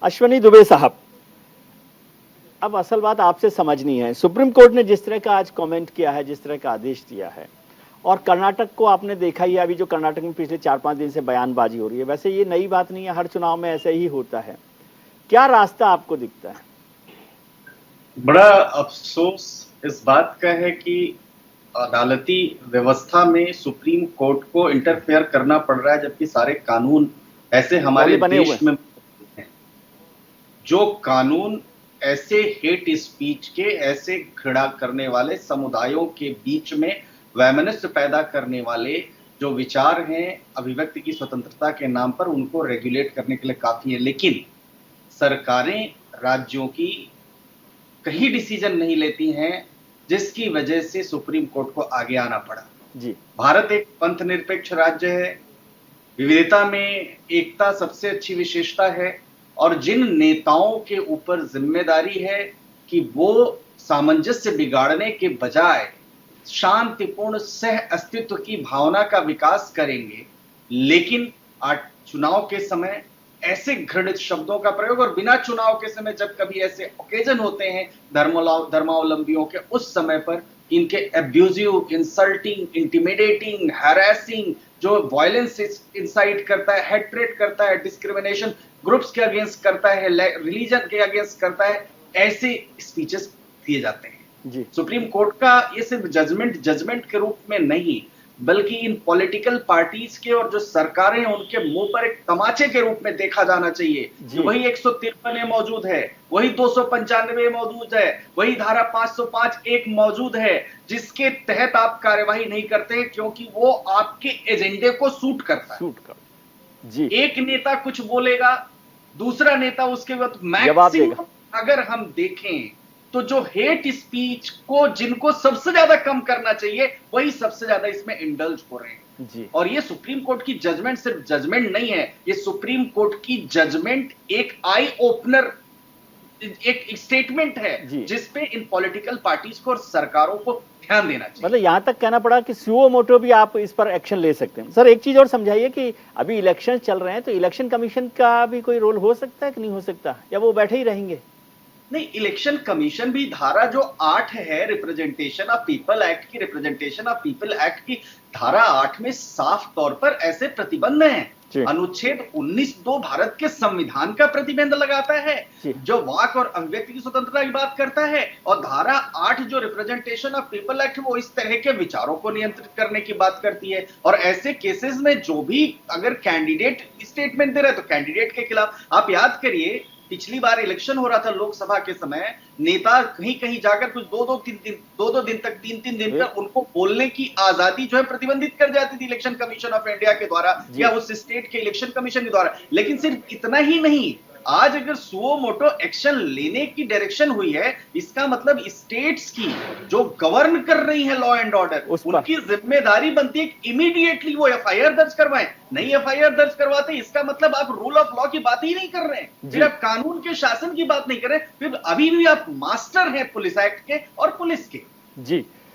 अश्वनी दुबे साहब, अब असल बात आपसे समझनी है। सुप्रीम कोर्ट ने जिस तरह का आज कमेंट किया है, जिस तरह का आदेश दिया है, और कर्नाटक को आपने देखा ही है, अभी जो कर्नाटक में पिछले 4-5 दिन से बयानबाजी हो रही है, वैसे ये नई बात नहीं है, हर चुनाव में ऐसे ही होता है। क्या रास्ता आपको दिखता है? बड़ा अफसोस इस बात का है कि अदालती व्यवस्था में सुप्रीम कोर्ट को इंटरफेयर करना पड़ रहा है, जबकि सारे कानून ऐसे हमारे देश में हैं। जो कानून ऐसे हेट स्पीच के, ऐसे घृणा करने वाले समुदायों के बीच में वैमनस्य पैदा करने वाले जो विचार हैं अभिव्यक्ति की स्वतंत्रता के नाम पर, उनको रेगुलेट करने के लिए काफी है। लेकिन सरकारें राज्यों की कहीं डिसीजन नहीं लेती हैं, जिसकी वजह से सुप्रीम कोर्ट को आगे आना पड़ा। जी। भारत एक पंथ निरपेक्ष राज्य है, विविधता में एकता सबसे अच्छी विशेषता है, और जिन नेताओं के ऊपर जिम्मेदारी है कि वो सामंजस्य बिगाड़ने के बजाय शांतिपूर्ण सह अस्तित्व की भावना का विकास करेंगे, लेकिन आज चुनाव के समय ऐसे घृणित शब्दों का प्रयोग, और बिना चुनाव के समय जब कभी ऐसे ओकेजन होते हैं धर्मावलंबियों के, उस समय पर इनके एब्यूजिव, इंसल्टिंग, इंटिमिडेटिंग, हैरेसिंग, जो वायलेंस इंसाइट करता है, हेट्रेट करता है, डिस्क्रिमिनेशन ग्रुप्स के अगेंस्ट करता है, रिलीजन के अगेंस्ट करता है, ऐसे स्पीचेस दिए जाते हैं। जी। सुप्रीम कोर्ट का ये सिर्फ जजमेंट के रूप में नहीं, बल्कि इन पॉलिटिकल पार्टीज के और जो सरकारें हैं उनके मुंह पर एक तमाचे के रूप में देखा जाना चाहिए। वही 153 मौजूद है, वही 295 मौजूद है, वही धारा 505(1) मौजूद है, जिसके तहत आप कार्यवाही नहीं करते क्योंकि वो आपके एजेंडे को सूट करता है। जी। एक नेता कुछ बोलेगा, दूसरा नेता उसके वक्त मैक्सिमम अगर हम देखें तो जो हेट स्पीच को जिनको सबसे ज्यादा कम करना चाहिए, वही सबसे ज्यादा इसमें इंडल्ज हो रहे हैं। जी। और ये सुप्रीम कोर्ट की जजमेंट सिर्फ जजमेंट नहीं है, ये सुप्रीम कोर्ट की जजमेंट एक आई ओपनर, एक स्टेटमेंट है जिसपे इन पॉलिटिकल पार्टीज को और सरकारों को ध्यान देना चाहिए। मतलब यहां तक कहना पड़ा कि सुओ मोटो भी आप इस पर एक्शन ले सकते हैं। सर, एक चीज और समझाइए कि अभी इलेक्शन चल रहे हैं, तो इलेक्शन कमीशन का भी कोई रोल हो सकता है कि नहीं हो सकता, या वो बैठे ही रहेंगे? नहीं, इलेक्शन कमीशन भी धारा जो 8 है रिप्रेजेंटेशन ऑफ पीपल एक्ट की, रिप्रेजेंटेशन ऑफ पीपल एक्ट की धारा 8 में साफ तौर पर ऐसे प्रतिबंध हैं। अनुच्छेद 19(2) भारत के संविधान का प्रतिबंध लगाता है, जो वाक और अभिव्यक्ति की स्वतंत्रता की बात करता है, और धारा 8 जो रिप्रेजेंटेशन ऑफ पीपल एक्ट, वो इस तरह के विचारों को नियंत्रित करने की बात करती है। और ऐसे केसेस में जो भी अगर कैंडिडेट स्टेटमेंट दे रहे हैं तो कैंडिडेट के खिलाफ, आप याद करिए पिछली बार इलेक्शन हो रहा था लोकसभा के समय, नेता कहीं कहीं जाकर कुछ दो दिन तक, तीन दिन तक उनको बोलने की आजादी जो है प्रतिबंधित कर जाती थी इलेक्शन कमीशन ऑफ इंडिया के द्वारा या उस स्टेट के इलेक्शन कमीशन के द्वारा। लेकिन सिर्फ इतना ही नहीं, आज अगर सुओ मोटो एक्शन लेने की डायरेक्शन हुई है, इसका मतलब स्टेट्स की जो गवर्न कर रही है लॉ एंड ऑर्डर, उनकी जिम्मेदारी बनती है कि इमीडिएटली वो एफआईआर दर्ज करवाएं। नहीं एफआईआर दर्ज करवाते, इसका मतलब आप रूल ऑफ लॉ की बात ही नहीं कर रहे हैं, फिर आप कानून के शासन की बात नहीं कर रहे, फिर अभी भी आप मास्टर हैं पुलिस एक्ट के और पुलिस के। जी।